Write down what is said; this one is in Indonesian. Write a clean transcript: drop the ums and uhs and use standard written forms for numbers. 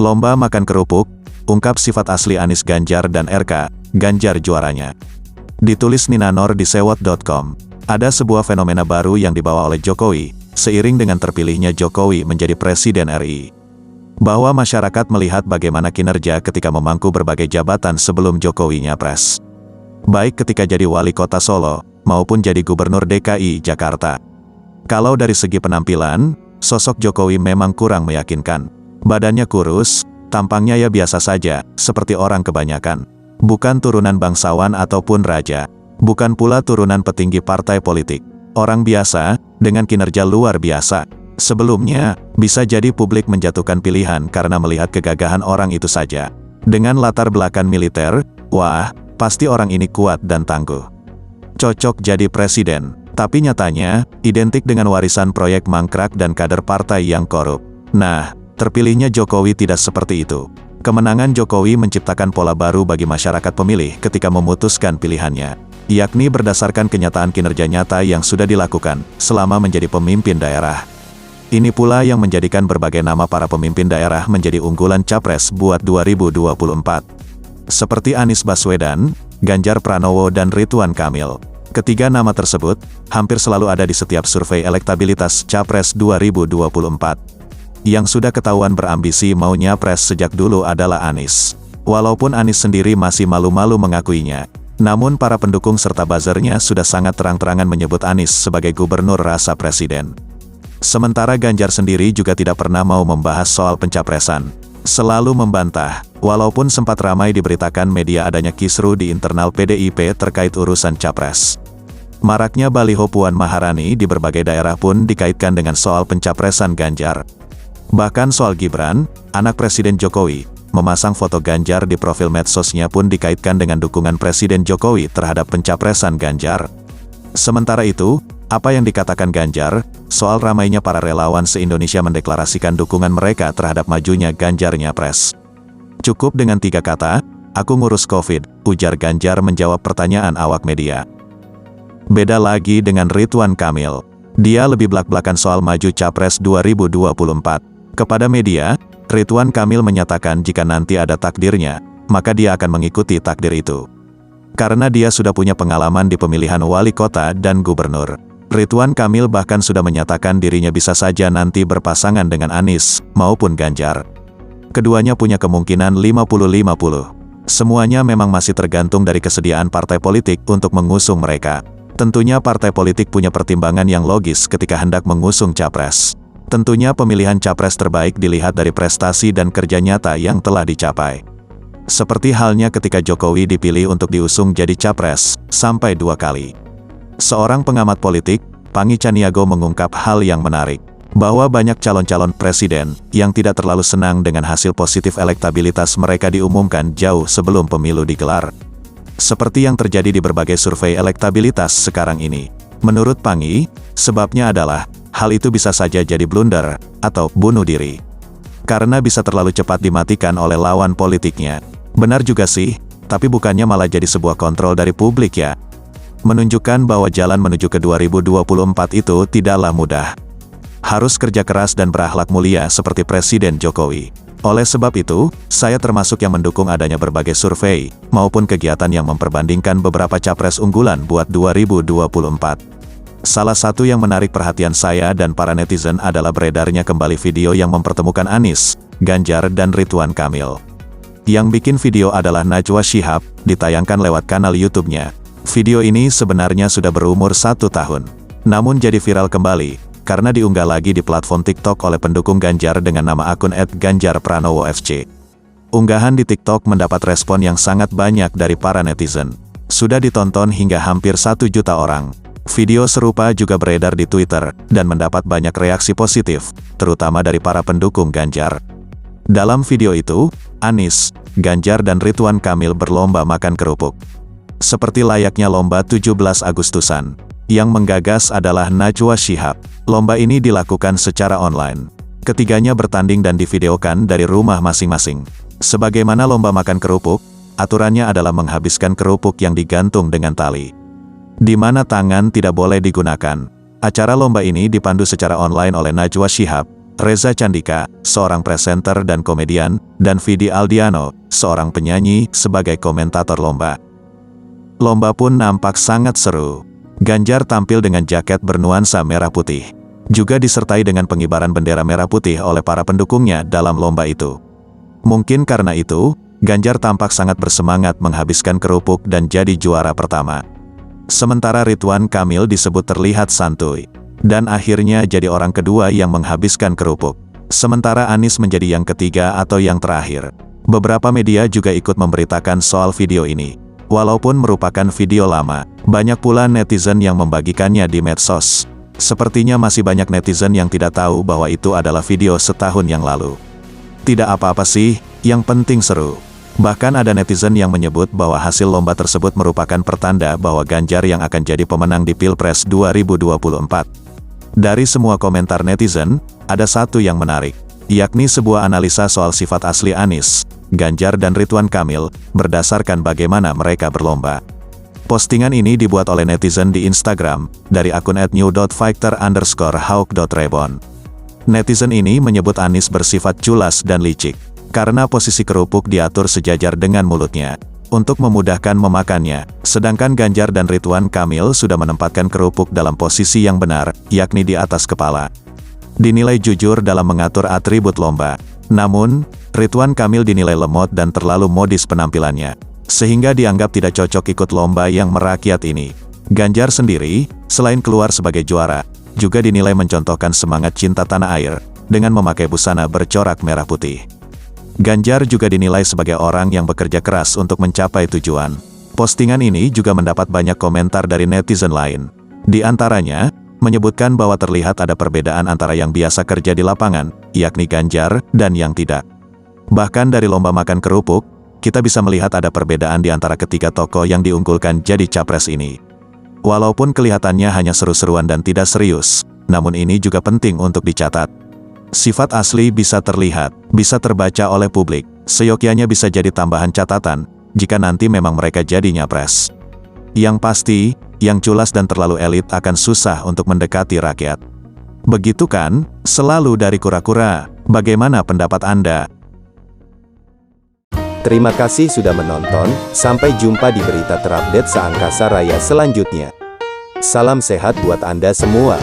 Lomba makan kerupuk, ungkap sifat asli Anies Ganjar dan RK, Ganjar juaranya. Ditulis Nina Nor di sewot.com. Ada sebuah fenomena baru yang dibawa oleh Jokowi, seiring dengan terpilihnya Jokowi menjadi Presiden RI. Bahwa masyarakat melihat bagaimana kinerja ketika memangku berbagai jabatan sebelum Jokowi nyapres. Baik ketika jadi wali kota Solo, maupun jadi gubernur DKI Jakarta. Kalau dari segi penampilan, sosok Jokowi memang kurang meyakinkan. Badannya kurus, tampangnya ya biasa saja, seperti orang kebanyakan. Bukan turunan bangsawan ataupun raja. Bukan pula turunan petinggi partai politik. Orang biasa, dengan kinerja luar biasa. Sebelumnya, bisa jadi publik menjatuhkan pilihan karena melihat kegagahan orang itu saja. Dengan latar belakang militer, wah, pasti orang ini kuat dan tangguh. Cocok jadi presiden, tapi nyatanya, identik dengan warisan proyek mangkrak dan kader partai yang korup. Nah, terpilihnya Jokowi tidak seperti itu. Kemenangan Jokowi menciptakan pola baru bagi masyarakat pemilih ketika memutuskan pilihannya, yakni berdasarkan kenyataan kinerja nyata yang sudah dilakukan selama menjadi pemimpin daerah. Ini pula yang menjadikan berbagai nama para pemimpin daerah menjadi unggulan capres buat 2024. Seperti Anies Baswedan, Ganjar Pranowo dan Ridwan Kamil. Ketiga nama tersebut, hampir selalu ada di setiap survei elektabilitas capres 2024. Yang sudah ketahuan berambisi mau nyapres sejak dulu adalah Anies. Walaupun Anies sendiri masih malu-malu mengakuinya, namun para pendukung serta buzzernya sudah sangat terang-terangan menyebut Anies sebagai gubernur rasa presiden. Sementara Ganjar sendiri juga tidak pernah mau membahas soal pencapresan. Selalu membantah, walaupun sempat ramai diberitakan media adanya kisru di internal PDIP terkait urusan capres. Maraknya baliho Puan Maharani di berbagai daerah pun dikaitkan dengan soal pencapresan Ganjar. Bahkan soal Gibran, anak Presiden Jokowi, memasang foto Ganjar di profil medsosnya pun dikaitkan dengan dukungan Presiden Jokowi terhadap pencapresan Ganjar. Sementara itu, apa yang dikatakan Ganjar, soal ramainya para relawan se-Indonesia mendeklarasikan dukungan mereka terhadap majunya Ganjar nyapres. Cukup dengan 3 kata, aku ngurus COVID, ujar Ganjar menjawab pertanyaan awak media. Beda lagi dengan Ridwan Kamil. Dia lebih blak-blakan soal maju capres 2024. Kepada media, Ridwan Kamil menyatakan jika nanti ada takdirnya, maka dia akan mengikuti takdir itu. Karena dia sudah punya pengalaman di pemilihan wali kota dan gubernur. Ridwan Kamil bahkan sudah menyatakan dirinya bisa saja nanti berpasangan dengan Anies, maupun Ganjar. Keduanya punya kemungkinan 50-50. Semuanya memang masih tergantung dari kesediaan partai politik untuk mengusung mereka. Tentunya partai politik punya pertimbangan yang logis ketika hendak mengusung capres. Tentunya pemilihan capres terbaik dilihat dari prestasi dan kerja nyata yang telah dicapai. Seperti halnya ketika Jokowi dipilih untuk diusung jadi capres, sampai 2 kali. Seorang pengamat politik, Pangi Caniago mengungkap hal yang menarik, bahwa banyak calon-calon presiden yang tidak terlalu senang dengan hasil positif elektabilitas mereka diumumkan jauh sebelum pemilu digelar. Seperti yang terjadi di berbagai survei elektabilitas sekarang ini. Menurut Pangi, sebabnya adalah, hal itu bisa saja jadi blunder, atau bunuh diri. Karena bisa terlalu cepat dimatikan oleh lawan politiknya. Benar juga sih, tapi bukannya malah jadi sebuah kontrol dari publik ya. Menunjukkan bahwa jalan menuju ke 2024 itu tidaklah mudah. Harus kerja keras dan berakhlak mulia seperti Presiden Jokowi. Oleh sebab itu, saya termasuk yang mendukung adanya berbagai survei, maupun kegiatan yang memperbandingkan beberapa capres unggulan buat 2024. Salah satu yang menarik perhatian saya dan para netizen adalah beredarnya kembali video yang mempertemukan Anies, Ganjar dan Ridwan Kamil. Yang bikin video adalah Najwa Shihab, ditayangkan lewat kanal YouTube-nya. Video ini sebenarnya sudah berumur 1 tahun. Namun jadi viral kembali, karena diunggah lagi di platform TikTok oleh pendukung Ganjar dengan nama akun @ganjarpranowo_fc. Unggahan di TikTok mendapat respon yang sangat banyak dari para netizen. Sudah ditonton hingga hampir 1 juta orang. Video serupa juga beredar di Twitter, dan mendapat banyak reaksi positif, terutama dari para pendukung Ganjar. Dalam video itu, Anies, Ganjar dan Ridwan Kamil berlomba makan kerupuk. Seperti layaknya lomba 17 Agustusan. Yang menggagas adalah Najwa Shihab. Lomba ini dilakukan secara online. Ketiganya bertanding dan divideokan dari rumah masing-masing. Sebagaimana lomba makan kerupuk, aturannya adalah menghabiskan kerupuk yang digantung dengan tali. Di mana tangan tidak boleh digunakan. Acara lomba ini dipandu secara online oleh Najwa Shihab, Reza Candika, seorang presenter dan komedian, dan Vidi Aldiano, seorang penyanyi, sebagai komentator lomba. Lomba pun nampak sangat seru. Ganjar tampil dengan jaket bernuansa merah putih. Juga disertai dengan pengibaran bendera merah putih oleh para pendukungnya dalam lomba itu. Mungkin karena itu, Ganjar tampak sangat bersemangat menghabiskan kerupuk dan jadi juara pertama. Sementara Ridwan Kamil disebut terlihat santuy. Dan akhirnya jadi orang kedua yang menghabiskan kerupuk. Sementara Anies menjadi yang ketiga atau yang terakhir. Beberapa media juga ikut memberitakan soal video ini. Walaupun merupakan video lama, banyak pula netizen yang membagikannya di medsos. Sepertinya masih banyak netizen yang tidak tahu bahwa itu adalah video setahun yang lalu. Tidak apa-apa sih, yang penting seru. Bahkan ada netizen yang menyebut bahwa hasil lomba tersebut merupakan pertanda bahwa Ganjar yang akan jadi pemenang di Pilpres 2024. Dari semua komentar netizen, ada satu yang menarik, yakni sebuah analisa soal sifat asli Anies, Ganjar dan Ridwan Kamil, berdasarkan bagaimana mereka berlomba. Postingan ini dibuat oleh netizen di Instagram, dari akun @new.fighter_hawk.rebon. Netizen ini menyebut Anies bersifat culas dan licik, karena posisi kerupuk diatur sejajar dengan mulutnya, untuk memudahkan memakannya, sedangkan Ganjar dan Ridwan Kamil sudah menempatkan kerupuk dalam posisi yang benar, yakni di atas kepala. Dinilai jujur dalam mengatur atribut lomba. Namun, Ridwan Kamil dinilai lemot dan terlalu modis penampilannya, sehingga dianggap tidak cocok ikut lomba yang merakyat ini. Ganjar sendiri, selain keluar sebagai juara, juga dinilai mencontohkan semangat cinta tanah air, dengan memakai busana bercorak merah putih. Ganjar juga dinilai sebagai orang yang bekerja keras untuk mencapai tujuan. Postingan ini juga mendapat banyak komentar dari netizen lain. Di antaranya, menyebutkan bahwa terlihat ada perbedaan antara yang biasa kerja di lapangan, yakni Ganjar, dan yang tidak. Bahkan dari lomba makan kerupuk, kita bisa melihat ada perbedaan di antara ketiga tokoh yang diunggulkan jadi capres ini. Walaupun kelihatannya hanya seru-seruan dan tidak serius, namun ini juga penting untuk dicatat. Sifat asli bisa terlihat, bisa terbaca oleh publik, seyogyanya bisa jadi tambahan catatan, jika nanti memang mereka jadi nyapres. Yang pasti, yang culas dan terlalu elit akan susah untuk mendekati rakyat. Begitu kan? Selalu dari kura-kura. Bagaimana pendapat Anda? Terima kasih sudah menonton, sampai jumpa di berita terupdate seangkasa raya selanjutnya. Salam sehat buat Anda semua.